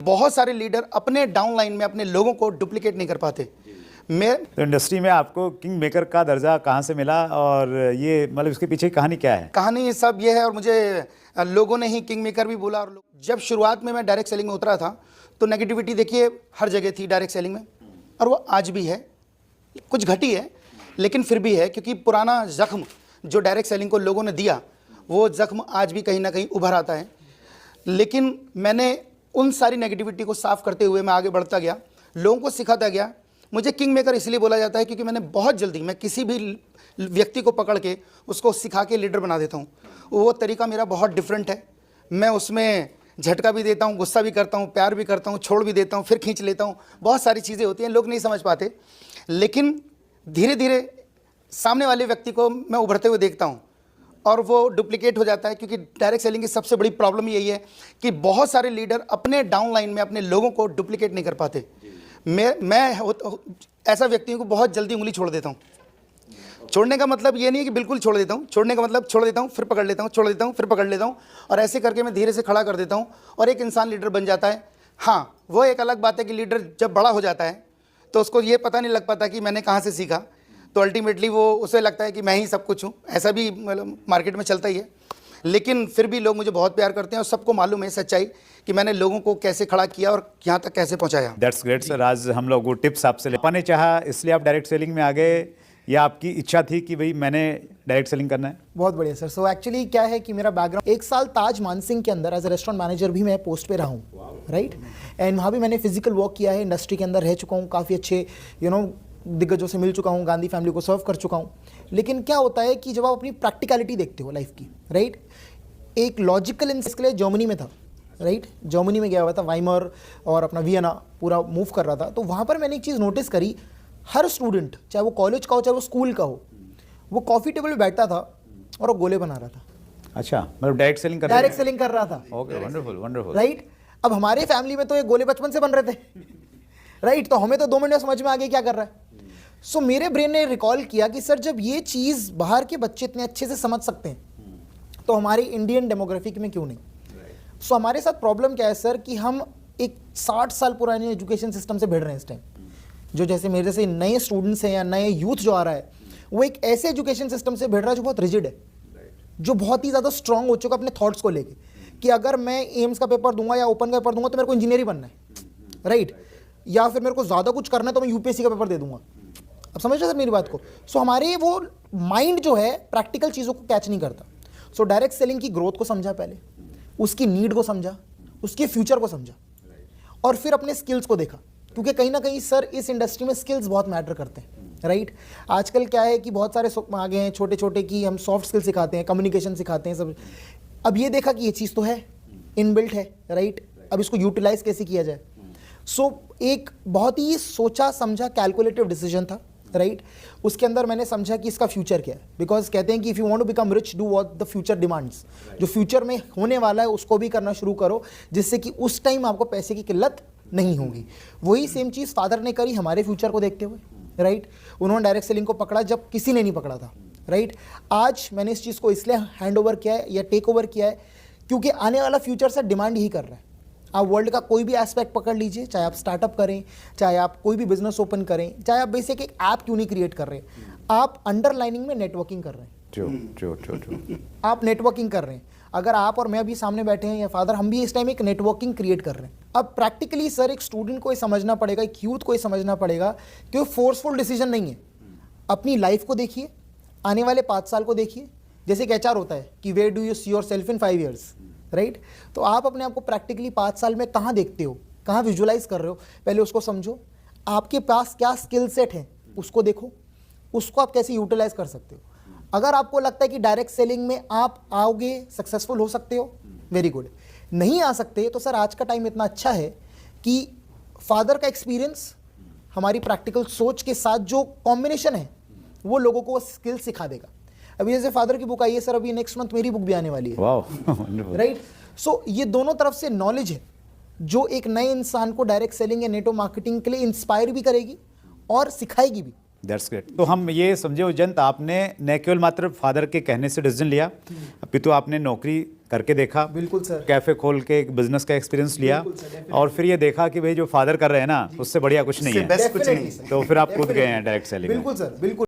बहुत सारे लीडर अपने डाउनलाइन में अपने लोगों को डुप्लीकेट नहीं कर पाते। मैं तो इंडस्ट्री में आपको किंग मेकर का दर्जा कहाँ से मिला और ये मतलब इसके पीछे की कहानी क्या है? कहानी सब ये है, और मुझे लोगों ने ही किंग मेकर भी बोला। और जब शुरुआत में मैं डायरेक्ट सेलिंग में उतरा था तो नेगेटिविटी देखिए हर जगह थी डायरेक्ट सेलिंग में, और वो आज भी है। कुछ घटी है लेकिन फिर भी है, क्योंकि पुराना जख्म जो डायरेक्ट सेलिंग को लोगों ने दिया वो जख्म आज भी कहीं ना कहीं उभर आता है। लेकिन मैंने उन सारी नेगेटिविटी को साफ करते हुए मैं आगे बढ़ता गया, लोगों को सिखाता गया। मुझे किंग मेकर इसलिए बोला जाता है क्योंकि मैंने बहुत जल्दी, मैं किसी भी व्यक्ति को पकड़ के उसको सिखा के लीडर बना देता हूँ। वो तरीका मेरा बहुत डिफरेंट है। मैं उसमें झटका भी देता हूँ, गुस्सा भी करता हूँ, प्यार भी करता हूँ, छोड़ भी देता हूँ, फिर खींच लेता हूँ। बहुत सारी चीज़ें होती हैं, लोग नहीं समझ पाते। लेकिन धीरे धीरे सामने वाले व्यक्ति को मैं उभरते हुए देखता हूँ और वो डुप्लीकेट हो जाता है। क्योंकि डायरेक्ट सेलिंग की सबसे बड़ी प्रॉब्लम यही है कि बहुत सारे लीडर अपने डाउनलाइन में अपने लोगों को डुप्लीकेट नहीं कर पाते। मैं ऐसा व्यक्तियों को बहुत जल्दी उंगली छोड़ देता हूँ। छोड़ने का मतलब ये नहीं है कि बिल्कुल छोड़ देता हूँ, छोड़ने का मतलब छोड़ देता हूँ फिर पकड़ लेता हूँ, छोड़ देता हूँ फिर पकड़ लेता हूँ, और ऐसे करके मैं धीरे से खड़ा कर देता हूँ और एक इंसान लीडर बन जाता है। हाँ, वो एक अलग बात है कि लीडर जब बड़ा हो जाता है तो उसको ये पता नहीं लग पाता कि मैंने कहाँ से सीखा, तो अल्टीमेटली वो उसे लगता है कि मैं ही सब कुछ हूँ। ऐसा भी मतलब मार्केट में चलता ही है। लेकिन फिर भी लोग मुझे बहुत प्यार करते हैं और सबको मालूम है सच्चाई कि मैंने लोगों को कैसे खड़ा किया और यहाँ तक कैसे पहुँचाया। That's great sir. आज हम लोग वो टिप्स आपसे पाने चाहा इसलिए आप डायरेक्ट सेलिंग में आ गए, या आपकी इच्छा थी कि भाई मैंने डायरेक्ट सेलिंग करना है? बहुत बढ़िया सर। सो एक्चुअली क्या है कि मेरा बैकग्राउंड 1 साल ताज मानसिंह के अंदर एज ए रेस्टोरेंट मैनेजर भी मैं पोस्ट पे रहा हूँ, राइट। एंड वहाँ भी मैंने फिजिकल वर्क किया है, इंडस्ट्री के अंदर रह चुका हूँ, काफ़ी अच्छे दिग्गजों से मिल चुका हूँ, गांधी फैमिली को सर्व कर चुका हूँ। लेकिन क्या होता है कि जब आप अपनी प्रैक्टिकलिटी देखते हो लाइफ की, राइट, एक लॉजिकल इंसिस के लिए जर्मनी में था, राइट, जर्मनी में गया हुआ था, वाइमर और अपना वियना पूरा मूव कर रहा था। तो वहाँ पर मैंने एक चीज़ नोटिस करी, हर स्टूडेंट चाहे वो कॉलेज का हो चाहे वो स्कूल का हो, वो कॉफ़ी टेबल पे बैठता था और वो गोले बना रहा था। अच्छा, मतलब डायरेक्ट सेलिंग कर रहा था। Okay, wonderful wonderful, right. अब हमारे फैमिली में तो ये गोले बचपन से बन रहे थे, राइट, तो हमें तो 2 मिनट में समझ में आ गया क्या कर रहा है। सो मेरे ब्रेन ने रिकॉल किया कि सर जब ये चीज़ बाहर के बच्चे इतने अच्छे से समझ सकते हैं तो हमारी इंडियन डेमोग्राफिक में क्यों नहीं। सो हमारे साथ प्रॉब्लम क्या है सर कि हम एक 60 साल पुराने एजुकेशन सिस्टम से भिड़ रहे हैं इस टाइम। जो जैसे मेरे जैसे नए स्टूडेंट्स हैं या नए यूथ जो आ रहा है, वो एक ऐसे एजुकेशन सिस्टम से भिड़ रहा है जो बहुत रिजिड है, जो बहुत ही ज़्यादा स्ट्रांग हो चुका अपने थॉट्स को लेके कि अगर मैं एम्स का पेपर दूंगा या ओपन का पेपर दूंगा तो मेरे को इंजीनियर ही बनना है, राइट, या फिर मेरे को ज़्यादा कुछ करना है तो मैं यूपीएससी का पेपर दे दूंगा। अब समझ रहे सर मेरी बात को। सो हमारे वो माइंड जो है प्रैक्टिकल चीज़ों को कैच नहीं करता। सो डायरेक्ट सेलिंग की ग्रोथ को समझा, पहले उसकी नीड को समझा, उसके फ्यूचर को समझा, और फिर अपने स्किल्स को देखा। क्योंकि कहीं ना कहीं सर इस इंडस्ट्री में स्किल्स बहुत मैटर करते हैं, राइट। आजकल क्या है कि बहुत सारे आगे हैं छोटे छोटे कि हम सॉफ्ट स्किल्स सिखाते हैं, कम्युनिकेशन सिखाते हैं सब। अब ये देखा कि ये चीज़ तो है, इनबिल्ट है, राइट, अब इसको यूटिलाइज कैसे किया जाए। सो एक बहुत ही सोचा समझा कैलकुलेटिव डिसीजन था, राइट। उसके अंदर मैंने समझा कि इसका फ्यूचर क्या है। बिकॉज कहते हैं कि if you want to become rich do what the future demands. जो फ्यूचर में होने वाला है उसको भी करना शुरू करो, जिससे कि उस टाइम आपको पैसे की किल्लत नहीं होगी। वही सेम चीज़ फादर ने करी हमारे फ्यूचर को देखते हुए, राइट। उन्होंने डायरेक्ट सेलिंग को पकड़ा जब किसी ने नहीं पकड़ा था, राइट। आज मैंने इस चीज़ को इसलिए हैंड ओवर किया है या टेक ओवर किया है क्योंकि आने वाला फ्यूचर से डिमांड ही कर रहा है। आप वर्ल्ड का कोई भी एस्पेक्ट पकड़ लीजिए, चाहे आप स्टार्टअप करें, चाहे आप कोई भी बिजनेस ओपन करें, चाहे आप बेसिक एक ऐप क्यों नहीं क्रिएट कर रहे, आप अंडरलाइनिंग में नेटवर्किंग कर रहे हैं। आप नेटवर्किंग कर रहे हैं। अगर आप और मैं अभी सामने बैठे हैं या फादर, हम भी इस टाइम एक नेटवर्किंग क्रिएट कर रहे हैं। अब प्रैक्टिकली सर एक स्टूडेंट को ये समझना पड़ेगा, एक यूथ को ये समझना पड़ेगा कि वो फोर्सफुल डिसीजन नहीं है। अपनी लाइफ को देखिए, आने वाले 5 साल को देखिए। जैसे एक एचआर होता है कि where do you see yourself in 5 years, right. तो आप अपने आप को प्रैक्टिकली 5 साल में कहाँ देखते हो, कहाँ विजुअलाइज कर रहे हो, पहले उसको समझो। आपके पास क्या स्किल सेट है उसको देखो, उसको आप कैसे यूटिलाइज कर सकते हो। अगर आपको लगता है कि डायरेक्ट सेलिंग में आप आओगे, सक्सेसफुल हो सकते हो, वेरी गुड। नहीं आ सकते तो सर आज का टाइम इतना अच्छा है कि फादर का एक्सपीरियंस हमारी प्रैक्टिकल सोच के साथ जो कॉम्बिनेशन है वो लोगों को स्किल सिखा देगा। अभी जैसे फादर की बुक आई है सर, अभी नेक्स्ट मंथ मेरी बुक भी आने वाली है, राइट। सो ये दोनों तरफ से नॉलेज है जो एक नए इंसान को डायरेक्ट सेलिंग या नेटवर्क मार्केटिंग के लिए इंस्पायर भी करेगी और सिखाएगी भी। That's great. तो हम ये समझे उजंत, आपने न केवल मात्र फादर के कहने से डिसीजन लिया, अपितु आपने नौकरी करके देखा, बिल्कुल सर। कैफे खोल के एक बिजनेस का एक्सपीरियंस लिया, और फिर ये देखा कि भाई जो फादर कर रहे हैं ना उससे बढ़िया कुछ नहीं है, बेस्ट कुछ नहीं Definitely, तो फिर आप कूद गए हैं डायरेक्ट सेलिंग में। बिल्कुल सर, बिल्कुल।